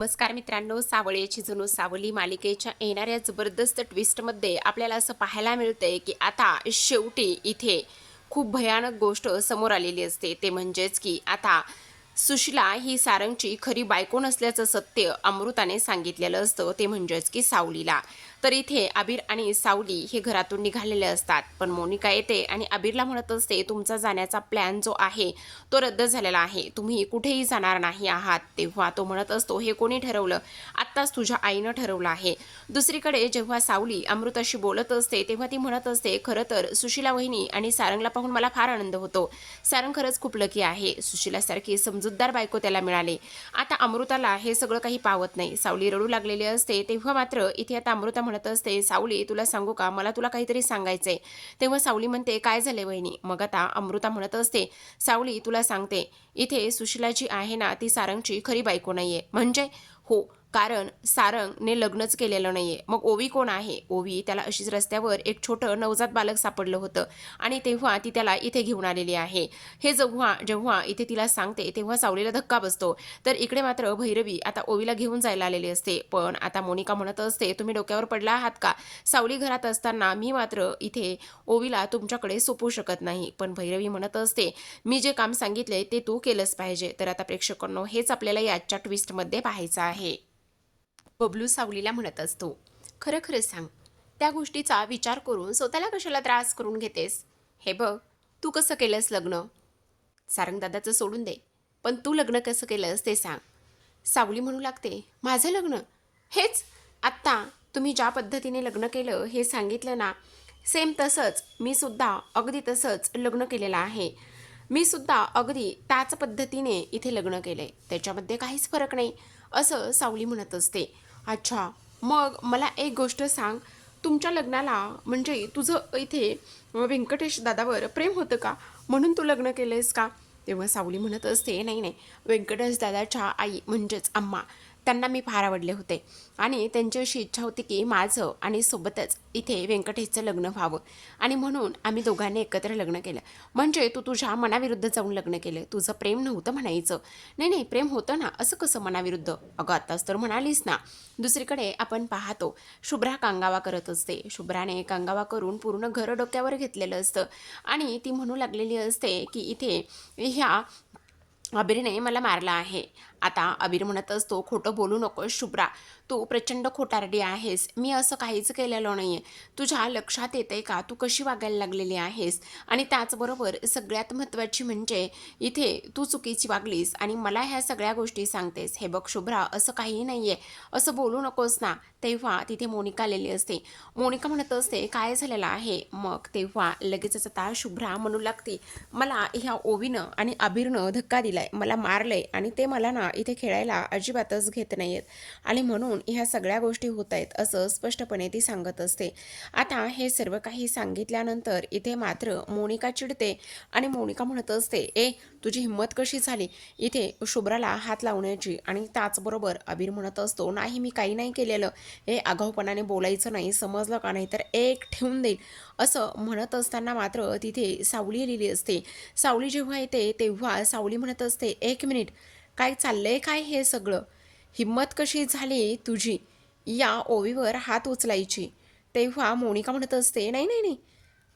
नमस्कार मित्रांनो, सावळीची जणू सावली मालिकेच्या येणाऱ्या जबरदस्त ट्विस्टमध्ये आपल्याला असं पाहायला मिळतंय की आता शेवटी इथे खूप भयानक गोष्ट समोर आलेली असते. ते म्हणजेच की आता सुशिला ही सारंगची खरी बायको नसल्याचं सत्य अमृताने सांगितलेलं असतं. ते म्हणजेच की सावलीला. तर इथे अबीर आणि सावली हे घरातून निघालेले असतात, पण मोनिका येते आणि अबीरला म्हणत असते, तुमचा जाण्याचा प्लॅन जो आहे तो रद्द झालेला आहे, तुम्ही कुठेही जाणार नाही आहात. तेव्हा तो म्हणत असतो, हे कोणी ठरवलं? आत्ताच तुझ्या आईनं ठरवलं आहे. दुसरीकडे जेव्हा सावली अमृताशी बोलत असते तेव्हा ती म्हणत असते, खरं तर सुशिला वहिनी आणि सारंगला पाहून मला फार आनंद होतो. सारंग खरंच खूप लकी आहे, सुशिलासारखी समजूतदार बायको त्याला मिळाली. आता अमृताला हे सगळं काही पावत नाही. सावली रडू लागलेली असते तेव्हा मात्र इथे आता अमृता म्हणत असते, सावली तुला सांगू का, मला तुला काहीतरी सांगायचंय. तेव्हा सावली म्हणते, काय झाले वहिनी? मग आता अमृता म्हणत असते, सावली तुला सांगते, इथे सुशिला जी आहे ना ती सारंगची खरी बायको नाहीये. म्हणजे हो, कारण सारंगने लग्नच केलेलं नाहीये. मग ओवी कोण आहे? ओवी त्याला अशीच रस्त्यावर एक छोटं नवजात बालक सापडलं होतं आणि तेव्हा ती त्याला इथे घेऊन आलेली आहे. हे जेव्हा जेव्हा इथे तिला सांगते तेव्हा सावलीला धक्का बसतो. तर इकडे मात्र भैरवी आता ओवीला घेऊन जायला आलेली असते. पण आता मोनिका म्हणत असते, तुम्ही डोक्यावर पडला आहात का? सावली घरात असताना मी मात्र इथे ओवीला तुमच्याकडे सोपवू शकत नाही. पण भैरवी म्हणत असते, मी जे काम सांगितले ते तू केलंच पाहिजे. तर आता प्रेक्षकांनो, हेच आपल्याला याच्या ट्विस्टमध्ये पाहायचं आहे. बबलू सावलीला म्हणत असतो, खरं खरं सांग, त्या गोष्टीचा विचार करून स्वतःला कशाला त्रास करून घेतेस? हे बघ, तू कसं केलंस लग्न? सारंगदादाचं सोडून दे, पण तू लग्न कसं केलंस ते सांग. सावली म्हणू लागते, माझं लग्न? हेच आत्ता तुम्ही ज्या पद्धतीने लग्न केलं हे सांगितलं ना, सेम तसंच मी सुद्धा अगदी तसंच लग्न केलेलं आहे. मी सुद्धा अगदी त्याच पद्धतीने इथे लग्न केलंय, त्याच्यामध्ये काहीच फरक नाही, असं सावली म्हणत असते. अच्छा, मग मला एक गोष्ट सांग, तुमच्या लग्नाला म्हणजे तुझं इथे व्यंकटेश दादावर प्रेम होतं का, म्हणून तू लग्न केलंयस का? तेव्हा सावली म्हणत असते, नाही नाही, व्यंकटेश दादाच्या आई म्हणजेच अम्मा, त्यांना मी फार आवडले होते आणि त्यांची अशी इच्छा होती की माझं आणि सोबतच इथे व्यंकटेशचं लग्न व्हावं आणि म्हणून आम्ही दोघांनी एकत्र लग्न केलं. म्हणजे तू तुझ्या मनाविरुद्ध जाऊन लग्न केलं, तुझं प्रेम नव्हतं म्हणायचं. नाही नाही, प्रेम होतं ना, असं कसं मनाविरुद्ध? अगं आत्ताच तर म्हणालीस ना. दुसरीकडे आपण पाहतो, शुभ्रा कांगावा करत असते. शुभ्राने कांगावा करून पूर्ण घर डोक्यावर घेतलेलं असतं आणि ती म्हणू लागलेली असते की इथे ह्या अबीरने मला मारला आहे. आता अबीर म्हणत असतो, खोटं बोलू नकोस शुभ्रा, तू प्रचंड खोटारडी आहेस, मी असं काहीच केलेलं नाही आहे. तुझ्या लक्षात येते का तू कशी वागायला लागलेली आहेस? आणि त्याचबरोबर सगळ्यात महत्त्वाची म्हणजे इथे तू चुकीची वागलीस आणि मला ह्या सगळ्या गोष्टी सांगतेस. हे बघ शुभ्रा, असं काही नाही आहे, असं बोलू नकोस ना. तेव्हा तिथे मोनिका आलेली असते. मोनिका म्हणत असते, काय झालेलं आहे? मग तेव्हा लगेचच आता शुभ्रा म्हणू लागते, मला ह्या ओवीनं आणि अबीरनं धक्का दिलाय, मला मारलंय आणि ते मला ना इथे खेळायला अजिबातच घेत नाहीयेत आणि म्हणून ह्या सगळ्या गोष्टी होत आहेत, असं स्पष्टपणे ती सांगत असते. आता हे सर्व काही सांगितल्यानंतर इथे मात्र मोनिका चिडते आणि मोनिका म्हणत असते, ए तुझी हिंमत कशी झाली इथे शुभ्राला हात लावण्याची? आणि त्याचबरोबर अबीर म्हणत असतो, नाही मी काही नाही केलेलं, हे आगाऊपणाने बोलायचं नाही, समजलं का? नाही तर एक ठेवून देईल, असं म्हणत असताना मात्र तिथे सावली लिहिली असते. सावली जेव्हा येते तेव्हा सावली म्हणत असते, एक मिनिट, काय चाललंय काय हे सगळं? हिंमत कशी झाली तुझी या ओवीवर हात उचलायची? तेव्हा मोनिका म्हणत असते, नाही नाही नाही,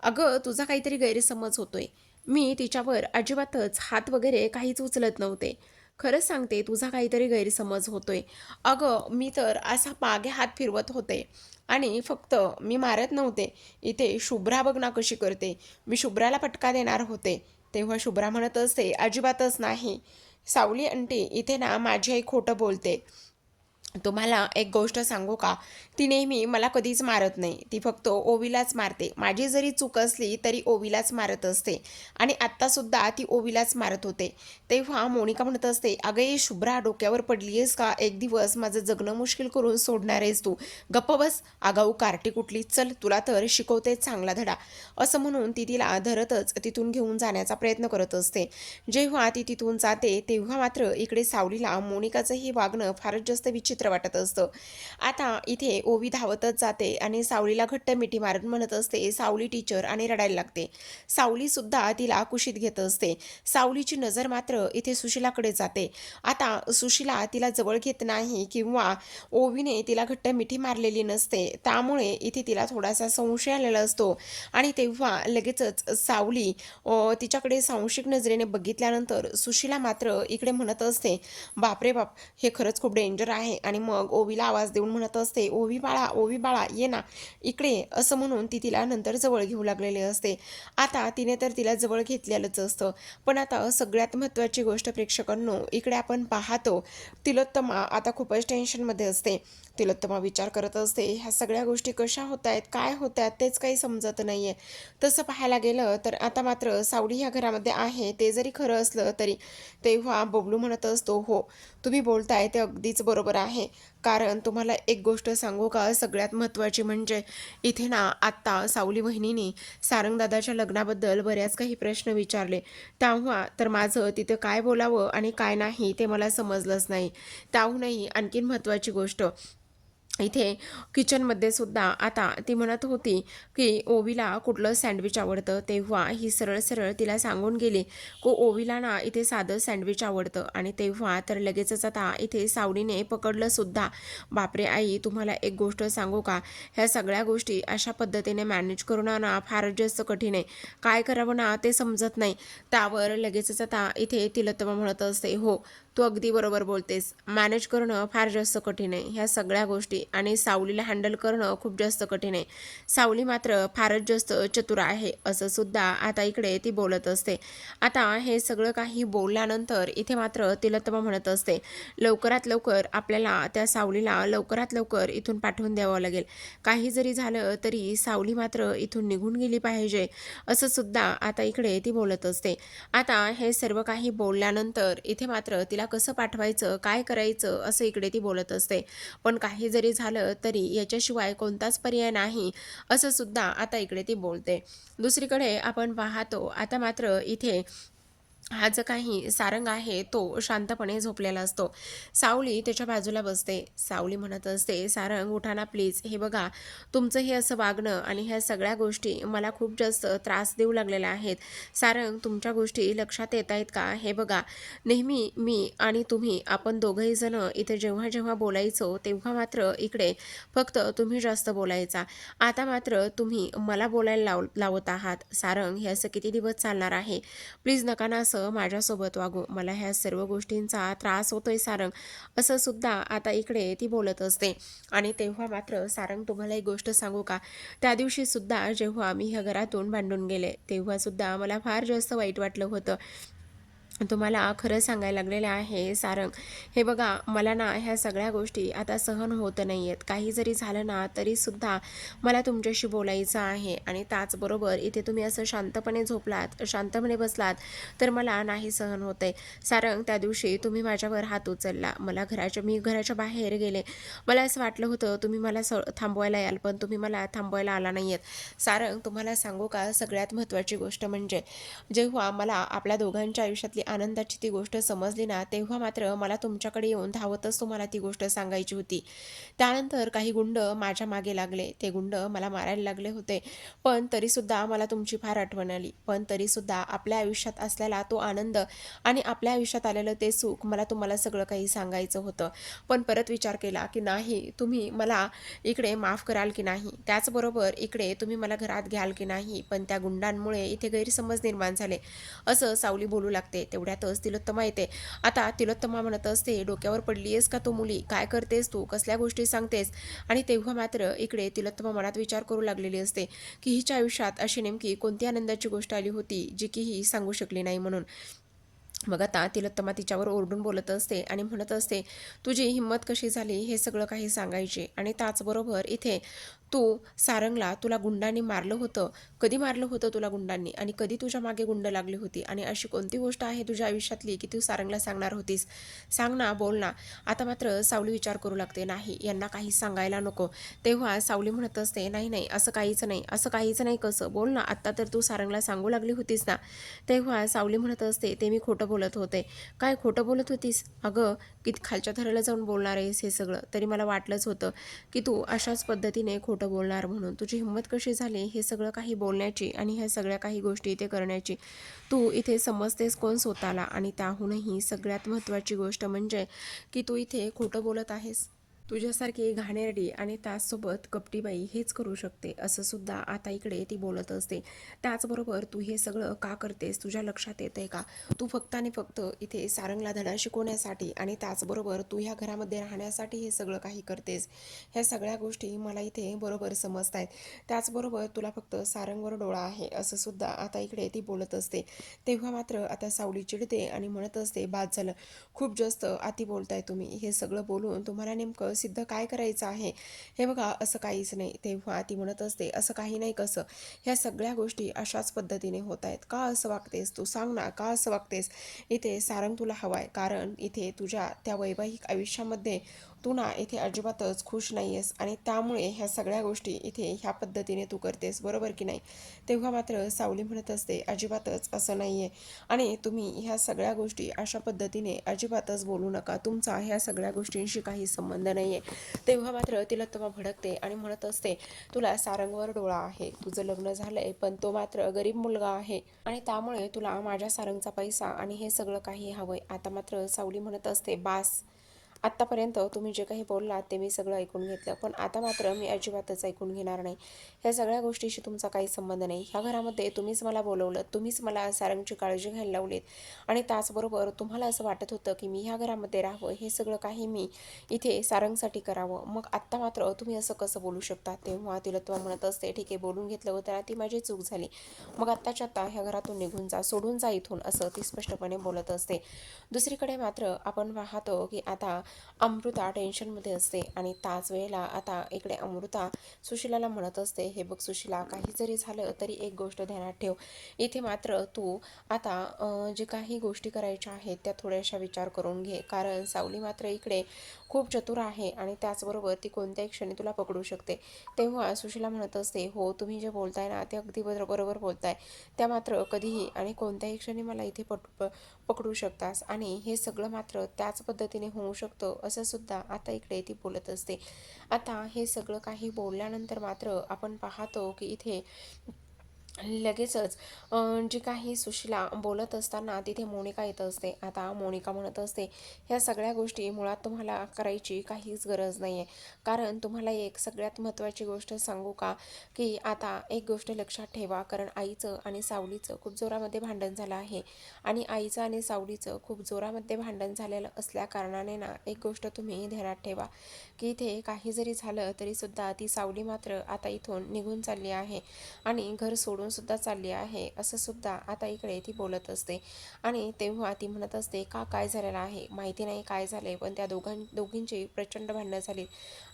अगं तुझा काहीतरी गैरसमज होतोय, मी तिच्यावर अजिबातच हात वगैरे काहीच उचलत नव्हते. खरंच सांगते, तुझा काहीतरी गैरसमज होतोय. अगं मी तर असा मागे हात फिरवत होते आणि फक्त मी मारत नव्हते. इथे शुभ्रा बघ ना कशी करते, मी शुभ्राला फटका देणार होते. तेव्हा शुभ्रा म्हणत असते, अजिबातच नाही सावली आंटी, इथे ना माझी आई खोटं बोलते. तुम्हाला एक गोष्ट सांगू का, ती नेहमी मला कधीच मारत नाही, ती फक्त ओवीलाच मारते. माझी जरी चूक असली तरी ओवीलाच मारत असते आणि आत्तासुद्धा ती ओवीलाच मारत होते. तेव्हा मोनिका म्हणत असते, अगं ये शुभ्रा, डोक्यावर पडली आहेस का? एक दिवस माझं जगणं मुश्किल करून सोडणार आहेस तू? गप्प बस, आगाऊ कार्टी कुठली, चल तुला तर शिकवते चांगला धडा, असं म्हणून ती तिला धरतच तिथून घेऊन जाण्याचा प्रयत्न करत असते. जेव्हा ती तिथून जाते तेव्हा मात्र इकडे सावलीला मोनिकाचं हे वागणं फारच जास्त विचित्र विचित्र वाटत असतं. आता इथे ओवी धावतच जाते आणि सावलीला घट्ट मिठी मारून म्हणत असते, सावली टीचर, आणि रडायला लागते. सावलीसुद्धा तिला कुशीत घेत असते. सावलीची नजर मात्र इथे सुशिलाकडे जाते. आता सुशिला तिला जवळ घेत नाही किंवा ओवीने तिला घट्ट मिठी मारलेली नसते, त्यामुळे इथे तिला थोडासा संशय आलेला असतो. आणि तेव्हा लगेचच सावली तिच्याकडे संशयिक नजरेने बघितल्यानंतर सुशिला मात्र इकडे म्हणत असते, बापरे बाप, हे खरंच खूप डेंजर आहे. आणि मग ओवीला आवाज देऊन म्हणत असते, ओवी बाळा, ओवी बाळा, ये ना इकडे, असं म्हणून ती तिला नंतर जवळ घेऊ लागलेली असते. आता तिने तर तिला जवळ घेतलेलंच असतं. पण आता सगळ्यात महत्त्वाची गोष्ट प्रेक्षकांनो, इकडे आपण पाहतो तिलोत्तमा आता खूपच टेन्शनमध्ये असते. तिलोत्तमा विचार करत असते, ह्या सगळ्या गोष्टी कशा होत आहेत, काय होत आहेत, तेच काही समजत नाहीये. तसं पाहायला गेलं तर आता मात्र सावली ह्या घरामध्ये आहे ते जरी खरं असलं तरी. तेव्हा बबलू म्हणत असतो, हो, तुम्ही बोलताय ते अगदीच बरोबर आहे. कारण तुम्हाला एक गोष्ट सांगू का, सगळ्यात महत्त्वाची म्हणजे इथे ना आत्ता सावली बहिणीने सारंगदादाच्या लग्नाबद्दल बऱ्याच काही प्रश्न विचारले. तेव्हा तर माझं तिथं काय बोलावं आणि काय नाही ते मला समजलंच नाही. त्याहूनही आणखीन महत्त्वाची गोष्ट, इथे किचनमध्ये सुद्धा आता ती म्हणत होती की ओवीला कुठलं सँडविच आवडतं. तेव्हा ही सरळ सरळ तिला सांगून गेली की ओवीला ना इथे साधं सँडविच आवडतं. आणि तेव्हा तर लगेचच आता इथे सावलीने पकडलं सुद्धा. बापरे आई, तुम्हाला एक गोष्ट सांगू का, ह्या सगळ्या गोष्टी अशा पद्धतीने मॅनेज करणं ना फारच जास्त कठीण आहे. काय करावं ना ते समजत नाही. त्यावर लगेचच आता इथे तिलोत्तमा म्हणत असते, हो, तू अगदी बरोबर बोलतेस, मॅनेज करणं फार जास्त कठीण आहे ह्या सगळ्या गोष्टी, आणि सावलीला हँडल करणं खूप जास्त कठीण आहे. सावली मात्र फारच जास्त चतुर आहे, असं सुद्धा आता इकडे ती बोलत असते. आता हे सगळं काही बोलल्यानंतर इथे मात्र तिलोत्तमा म्हणत असते, लवकरात लवकर आपल्याला त्या सावलीला लवकरात लवकर इथून पाठवून द्यावं लागेल. काही जरी झालं तरी सावली मात्र इथून निघून गेली पाहिजे, असं सुद्धा आता इकडे ती बोलत असते. आता हे सर्व काही बोलल्यानंतर इथे मात्र तिला कसं पाठवायचं, काय करायचं, असं इकडे ती बोलत असते. पण काही जरी झालं तरी याच्याशिवाय कोणताच पर्याय नाही, असं सुद्धा आता इकडे ती बोलते. दुसरीकडे आपण पाहतो आता मात्र इथे हा जो काही सारंग आहे तो शांतपणे झोपलेला असतो. सावली त्याच्या बाजूला बसते. सावली म्हणत असते, सारंग उठा ना प्लीज, हे बघा तुमचं हे असं वागणं आणि ह्या सगळ्या गोष्टी मला खूप जास्त त्रास देऊ लागलेल्या आहेत. सारंग, तुमच्या गोष्टी लक्षात येत आहेत का? हे बघा, नेहमी मी आणि तुम्ही आपण दोघंही जण इथे जेव्हा जेव्हा बोलायचो तेव्हा मात्र इकडे फक्त तुम्ही जास्त बोलायचा. आता मात्र तुम्ही मला बोलायला लावत आहात. सारंग, हे असं किती दिवस चालणार आहे? प्लीज नका ना असं माझ्यासोबत वागू, मला ह्या सर्व गोष्टींचा त्रास होतोय सारंग, असं सुद्धा आता इकडे ती बोलत असते. आणि तेव्हा मात्र सारंग, तुम्हाला एक गोष्ट सांगू का, त्या दिवशी सुद्धा जेव्हा मी ह्या घरातून भांडून गेले तेव्हा सुद्धा मला फार जास्त वाईट वाटलं होतं. तुम्हाला खरं सांगायला लागलेलं आहे सारंग, हे बघा मला ना ह्या सगळ्या गोष्टी आता सहन होत नाही आहेत. काही जरी झालं ना तरीसुद्धा मला तुमच्याशी बोलायचं आहे. आणि त्याचबरोबर इथे तुम्ही असं शांतपणे झोपलात, शांतपणे बसलात तर मला नाही सहन होत आहे. सारंग, त्या दिवशी तुम्ही माझ्यावर हात उचलला, मी घराच्या बाहेर गेले, मला असं वाटलं होतं तुम्ही मला थांबवायला याल, पण तुम्ही मला थांबवायला आला नाही आहेत. सारंग, तुम्हाला सांगू का, सगळ्यात महत्त्वाची गोष्ट म्हणजे जेव्हा मला आपल्या दोघांच्या आयुष्यातली आनंदाची ती गोष्ट समजली ना तेव्हा मात्र मला तुमच्याकडे येऊन धावतच तुम्हाला ती गोष्ट सांगायची होती. त्यानंतर काही गुंड माझ्या मागे लागले, ते गुंड मला मारायला लागले होते, पण तरीसुद्धा मला तुमची फार आठवण आली. पण तरीसुद्धा आपल्या आयुष्यात असलेला तो आनंद आणि आपल्या आयुष्यात आलेलं ते सुख मला तुम्हाला सगळं काही सांगायचं होतं. पण परत विचार केला की नाही, तुम्ही मला इकडे माफ कराल की नाही, त्याचबरोबर इकडे तुम्ही मला घरात घ्याल की नाही. पण त्या गुंडांमुळे इथे गैरसमज निर्माण झाले, असं सावली बोलू लागते. तेवढ्यातच तिलोत्तमा येते. आता तिलोत्तमा म्हणत असते, डोक्यावर पडलीयस का तू मुली, काय करतेस तू, कसल्या गोष्टी सांगतेस? आणि तेव्हा मात्र इकडे तिलोत्तमा मनात विचार करू लागलेली असते की हिच्या आयुष्यात अशी नेमकी कोणती आनंदाची गोष्ट आली होती जी की ही सांगू शकली नाही म्हणून. मग आता तिलोत्तमा तिच्यावर ओरडून बोलत असते आणि म्हणत असते, तुझी हिंमत कशी झाली हे सगळं काही सांगायची, आणि त्याचबरोबर इथे तू सारंगला तुला गुंडांनी मारलं होतं. कधी मारलं होतं तुला गुंडांनी आणि कधी तुझ्या मागे गुंड लागली होती आणि अशी कोणती गोष्ट आहे तुझ्या आयुष्यातली की तू सारंगला सांगणार होतीस? सांग ना, बोल ना. आता मात्र सावली विचार करू लागते, नाही यांना काही सांगायला नको. तेव्हा सावली म्हणत असते, नाही नाही असं काहीच नाही, असं काहीच नाही. कसं? बोल ना, आत्ता तर तू सारंगला सांगू लागली होतीस ना. तेव्हा सावली म्हणत असते, ते मी खोटं बोलत होते. काय खोटं बोलत होतीस? अगं किती खालच्या थराला जाऊन बोलणार आहेस हे सगळं. तरी मला वाटलंच होतं की तू अशाच पद्धतीने खोटं बोलणार म्हणून. तुझी हिंमत कशी झाली हे सगळं काही बोलण्याची आणि ह्या सगळ्या काही गोष्टी इथे करण्याची? तू इथे समजतेस कोण स्वतःला? आणि त्याहूनही सगळ्यात महत्त्वाची गोष्ट म्हणजे की तू इथे खोटं बोलत आहेस. तुझ्यासारखी घाणेरडी आणि त्याचसोबत कपटी बाई हेच करू शकते असं सुद्धा आता इकडे ती बोलत असते. त्याचबरोबर तू हे सगळं का करतेस तुझ्या लक्षात येतंय का? तू फक्त आणि फक्त इथे सारंगला धडा शिकवण्यासाठी आणि त्याचबरोबर तू ह्या घरामध्ये राहण्यासाठी हे सगळं काही करतेस. ह्या सगळ्या गोष्टी मला इथे बरोबर समजत आहेत. त्याचबरोबर तुला फक्त सारंगवर डोळा आहे असं सुद्धा आता इकडे ती बोलत असते. तेव्हा मात्र आता सावली चिडते आणि म्हणत असते, बाद झालं, खूप जास्त अति बोलताय तुम्ही. हे सगळं बोलून तुम्हाला नेमकं सिद्ध काय करायचं आहे? हे बघा असं काहीच नाही. तेव्हा ती म्हणत असते, असं काही नाही. कसं? ह्या सगळ्या गोष्टी अशाच पद्धतीने होत आहेत. का असं वागतेस तू? सांग ना, का असं वागतेस? इथे सारंग तुला हवाय कारण इथे तुझ्या त्या वैवाहिक आयुष्यामध्ये तू ना इथे अजिबातच खुश नाही आहेस आणि त्यामुळे ह्या सगळ्या गोष्टी इथे ह्या पद्धतीने तू करतेस, बरोबर की नाही? तेव्हा मात्र सावली म्हणत असते, अजिबातच असं नाही आहे आणि तुम्ही ह्या सगळ्या गोष्टी अशा पद्धतीने अजिबातच बोलू नका. तुमचा ह्या सगळ्या गोष्टींशी काही संबंध नाही आहे. तेव्हा मात्र तिला तेव्हा भडकते आणि म्हणत असते, तुला सारंगवर डोळा आहे. तुझं लग्न झालंय पण तो मात्र गरीब मुलगा आहे आणि त्यामुळे तुला माझ्या सारंगचा पैसा आणि हे सगळं काही हवंय. आता मात्र सावली म्हणत असते, बास. आत्तापर्यंत तुम्ही जे काही बोललात ते मी सगळं ऐकून घेतलं, पण आता मात्र मी अजिबातच ऐकून घेणार नाही. ह्या सगळ्या गोष्टीशी तुमचा काही संबंध नाही. ह्या घरामध्ये तुम्हीच मला बोलवलं, तुम्हीच मला सारंगची काळजी घ्यायला लावलीत आणि त्याचबरोबर तुम्हाला असं वाटत होतं की मी ह्या घरामध्ये राहावं, हे सगळं काही मी इथे सारंगसाठी करावं. मग आत्ता मात्र तुम्ही असं कसं बोलू शकता? तेव्हा तिला तेव्हा म्हणत असते, ठीक आहे, बोलून घेतलं होतं ना, ती माझी चूक झाली. मग आत्ताच्या आत्ता ह्या घरातून निघून जा, सोडून जा इथून, असं ती स्पष्टपणे बोलत असते. दुसरीकडे मात्र आपण पाहतो की आता अमृता टेन्शनमध्ये असते आणि त्याच वेळेला आता इकडे अमृता सुशिलाला म्हणत असते, हे बघ सुशिला, काही जरी झालं तरी एक गोष्ट ध्यानात ठेव. इथे मात्र तू आता जे काही गोष्टी करायच्या आहेत त्या थोड्याशा विचार करून घे, कारण सावली मात्र इकडे खूप चतुर आहे आणि त्याचबरोबर ती कोणत्याही क्षणी तुला पकडू शकते. तेव्हा सुशिला म्हणत असते, हो तुम्ही जे बोलताय ना ते अगदी बरोबर बोलताय. त्या मात्र कधीही आणि कोणत्याही क्षणी मला इथे पकडू शकतास आणि हे सगळं मात्र त्याच पद्धतीने होऊ शकतं असं सुद्धा आता इकडे ती बोलत असते. आता हे सगळं काही बोलल्यानंतर मात्र आपण पाहतो की इथे लगेचच जी काही सुशिला बोलत असताना तिथे मोनिका येत असते. आता मोनिका म्हणत असते, ह्या सगळ्या गोष्टी मुळात तुम्हाला करायची काहीच गरज नाही आहे, कारण तुम्हाला एक सगळ्यात महत्त्वाची गोष्ट सांगू का, की आता एक गोष्ट लक्षात ठेवा, कारण आईचं आणि सावलीचं खूप जोरामध्ये भांडण झालं आहे आणि आईचं आणि सावलीचं खूप जोरामध्ये भांडण झालेलं असल्या कारणाने ना एक गोष्ट तुम्ही ध्यानात ठेवा, की इथे काही जरी झालं तरीसुद्धा ती सावली मात्र आता इथून निघून चालली आहे आणि घर सोडून सुद्धा चालली आहे असं सुद्धा आता इकडे ती बोलत असते. आणि तेव्हा ती म्हणत असते, का काय झालेलं आहे माहिती नाही काय झाले, पण त्या दोघींची प्रचंड भांडणं झाली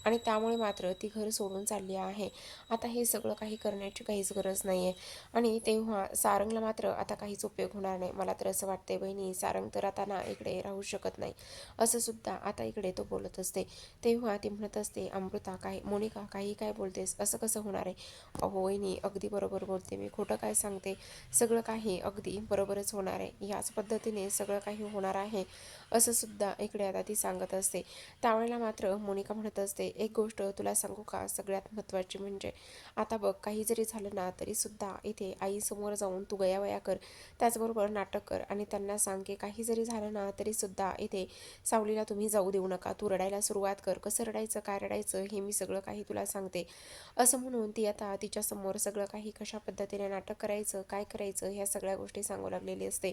आणि त्यामुळे मात्र ती घर सोडून चालली आहे. आता हे सगळं काही करण्याची काहीच गरज नाही आहे. आणि तेव्हा सारंगला मात्र आता काहीच उपयोग होणार नाही. मला तर असं वाटते बहिणी, सारंग तर आता ना इकडे राहू शकत नाही असं सुद्धा आता इकडे तो बोलत असते. तेव्हा ती म्हणत असते, अमृता काय, मोनिका काही काय बोलतेस, असं कसं होणार आहे? अहो वहिनी, अगदी बरोबर बोलते मी, खोटं काय सांगते, सगळं काही अगदी बरोबरच होणार आहे, याच पद्धतीने सगळं काही होणार आहे असं सुद्धा इकडे आता ती सांगत असते. त्यावेळेला मात्र मोनिका म्हणत असते, एक गोष्ट तुला सांगू का, सगळ्यात महत्त्वाची म्हणजे आता बघ, काही जरी झालं ना तरीसुद्धा इथे आईसमोर जाऊन तू गयावया कर, त्याचबरोबर नाटक कर आणि त्यांना सांग की काही जरी झालं ना तरीसुद्धा इथे सावलीला तुम्ही जाऊ देऊ नका, तू रडायला सुरुवात कर, कसं रडायचं काय रडायचं हे मी सगळं काही तुला सांगते, असं म्हणून ती आता तिच्यासमोर सगळं काही कशा पद्धतीने नाटक करायचं काय करायचं ह्या सगळ्या गोष्टी सांगू लागलेली असते.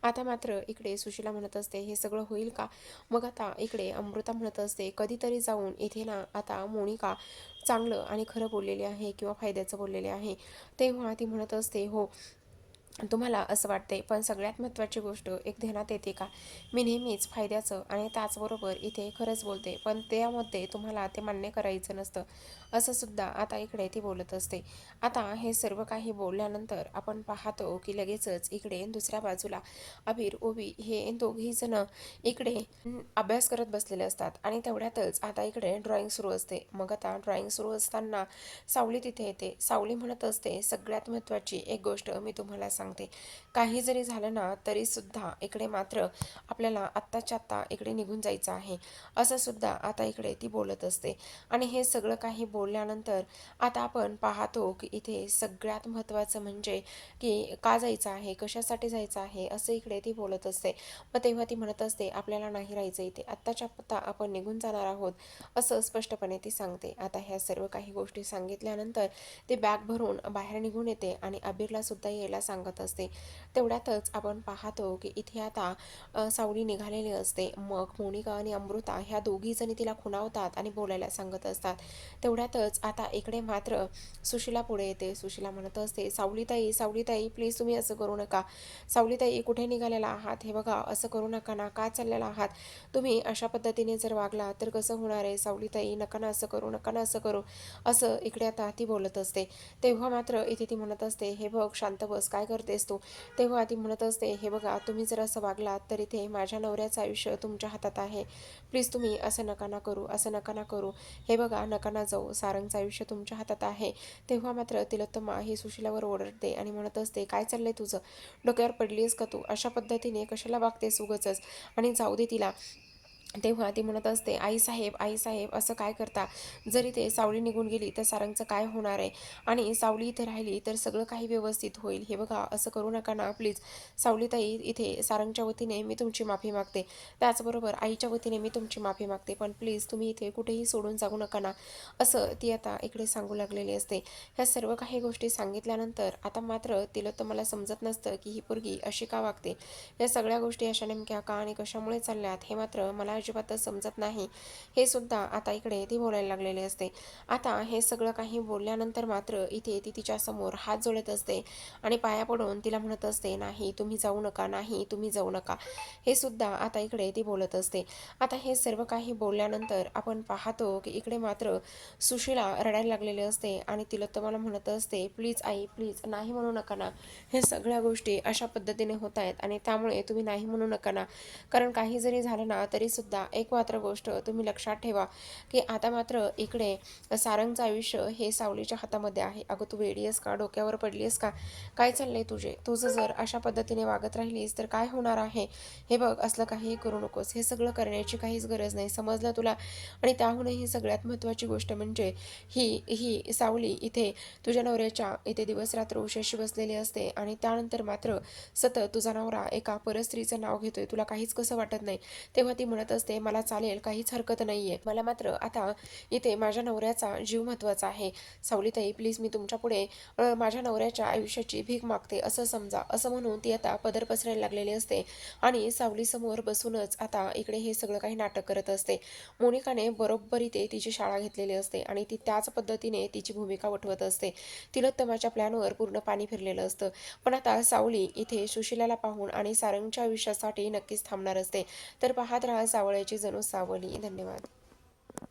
आता मात्र इकडे सुशिला म्हणत असते, हे सगळं होईल का? मग आता इकडे अमृता म्हणत असते, कधीतरी जाऊन इथे ना आता मोनिका चांगलं आणि खरं बोललेली आहे किंवा फायद्याचं बोललेले आहे. तेव्हा ती म्हणत असते, हो तुम्हाला असं वाटते, पण सगळ्यात महत्त्वाची गोष्ट एक ध्यानात येते का, मी नेहमीच फायद्याचं आणि त्याचबरोबर इथे खरंच बोलते, पण त्यामध्ये तुम्हाला ते मान्य करायचं नसतं, असं सुद्धा आता इकडे ती बोलत असते. आता हे सर्व काही बोलल्यानंतर आपण पाहतो की लगेचच इकडे दुसऱ्या बाजूला अबीर ओबी हे दोघी जण इकडे अभ्यास करत बसलेले असतात आणि तेवढ्यातच आता इकडे ड्रॉइंग सुरू असते. मग आता ड्रॉइंग सुरू असताना सावली तिथे येते. सावली म्हणत असते, सगळ्यात महत्त्वाची एक गोष्ट मी तुम्हाला सांगते, काही जरी झालं ना तरी सुद्धा इकडे मात्र आपल्याला आत्ताच्या आत्ता इकडे निघून जायचं आहे, असं सुद्धा आता इकडे ती बोलत असते. आणि हे सगळं काही बोलल्यानंतर आता आपण पाहतो की इथे सगळ्यात महत्त्वाचं म्हणजे की का जायचं आहे, कशासाठी जायचं आहे, असं इकडे ती बोलत असते. मग तेव्हा ती म्हणत असते, आपल्याला नाही राहायचं इथे, आत्ताच्या आत्ता आपण निघून जाणार आहोत, असं स्पष्टपणे ती सांगते. आता ह्या सर्व काही गोष्टी सांगितल्यानंतर ते बॅग भरून बाहेर निघून येते आणि अबीरला सुद्धा यायला सांगत असते. तेवढ्यातच आपण पाहतो की इथे आता सावली निघालेली असते. मग मोनिका आणि अमृता ह्या दोघी जणी तिला खुणावतात आणि बोलायला सांगत असतात. तेवढ्यातच आता इकडे मात्र सुशिला पुढे येते. सुशिला म्हणत असते, सावलीताई सावलीताई प्लीज तुम्ही असं करू नका. सावलीताई कुठे निघालेला आहात, हे बघा असं करू नका ना, का चाललेला आहात तुम्ही, अशा पद्धतीने जर वागला तर कसं होणार आहे, सावलीताई नका ना असं करू, नका ना असं करू, असं इकडे आता ती बोलत असते. तेव्हा मात्र इथे ती म्हणत असते, हे बघ शांत बस, काय करतेस तू. तेव्हा ती म्हणत असते, हे बघा तुम्ही जर असं वागलात तर इथे माझ्या नवऱ्याचं आयुष्य तुमच्या हातात आहे, प्लीज तुम्ही असं नका ना करू, असं नका ना करू, हे बघा नका ना जाऊ, सारंगचं आयुष्य तुमच्या हातात आहे. तेव्हा मात्र तिलोत्तमा ही सुशिलावर ओरडते आणि म्हणत असते, काय चाललंय तुझं, डोक्यावर पडलीस का तू, अशा पद्धतीने कशाला वागतेस उगचच, आणि जाऊ दे तिला. तेव्हा ती म्हणत असते, आई साहेब असं काय करता, जरी ते सावली निघून गेली तर सारंगचं काय होणार आहे, आणि सावली इथे राहिली तर सगळं काही व्यवस्थित होईल, हे बघा असं करू नका ना प्लीज. सावलीताई इथे सारंगच्या वतीने मी तुमची माफी मागते, त्याचबरोबर आईच्या वतीने मी तुमची माफी मागते, पण प्लीज तुम्ही इथे कुठेही सोडून जाऊ नका ना, असं ती आता इकडे सांगू लागलेली असते. ह्या सर्व काही गोष्टी सांगितल्यानंतर आता मात्र तिला तर मला समजत नसतं की ही पोरगी अशी का वागते, या सगळ्या गोष्टी अशा नेमक्या का आणि कशामुळे चालल्यात हे मात्र मला अजिबातच समजत नाही, हे सुद्धा आता इकडे ती बोलायला लागलेली असते. आता हे सगळं काही बोलल्यानंतर मात्र इथे ती तिच्या समोर हात जोडत असते आणि पाया पडून तिला म्हणत असते, नाही तुम्ही जाऊ नका, नाही तुम्ही जाऊ नका, हे सुद्धा आता इकडे ती बोलत असते. आता हे सर्व काही बोलल्यानंतर आपण पाहतो की इकडे मात्र सुशिला रडायला लागलेली असते आणि तिला तर मला म्हणत असते, प्लीज आई प्लीज नाही म्हणू नका ना, हे सगळ्या गोष्टी अशा पद्धतीने होत आहेत आणि त्यामुळे तुम्ही नाही म्हणू नका ना, कारण काही जरी झालं ना तरी सुद्धा एक मात्र गोष्ट तुम्ही लक्षात ठेवा की आता मात्र इकडे सारंगचं आयुष्य हे सावलीच्या हातामध्ये आहे. अगं तू वेडी आहेस का, डोक्यावर पडली आहेस का, काय चाललंय तुझं जर अशा पद्धतीने वागत राहिलीस तर काय होणार आहे, हे बघ असलं काही करू नकोस, हे सगळं करण्याची काहीच गरज नाही, समजलं तुला. आणि त्याहूनही सगळ्यात महत्त्वाची गोष्ट म्हणजे ही ही सावली इथे तुझ्या नवऱ्याच्या इथे दिवस रात्र उशाशी बसलेली असते आणि त्यानंतर मात्र सतत तुझा नवरा एका परस्त्रीचं नाव घेतोय, तुला काहीच कसं वाटत नाही. तेव्हा ती म्हणत असते, मला चालेल, काहीच हरकत नाहीये, मला मात्र आता इथे माझ्या नवऱ्याचा जीव महत्त्वाचा आहे. सावलीताई प्लीज मी तुमच्या पुढे माझ्या नवऱ्याच्या आयुष्याची भीक मागते असं समजा, असं म्हणून ती आता पदर पसरायला लागलेली असते आणि सावलीसमोर बसूनच आता इकडे हे सगळं काही नाटक करत असते. मोनिकाने बरोबर इथे तिची शाळा घेतलेली असते आणि ती त्याच पद्धतीने तिची भूमिका वठवत असते. तिलोत्तमाच्या प्लॅनवर पूर्ण पाणी फिरलेलं असतं. पण आता सावली इथे सुशिलाला पाहून आणि सारंगच्या आयुष्यासाठी नक्कीच थांबणार असते. तर पाहत राहा सावळ्याची जणू सावली. धन्यवाद.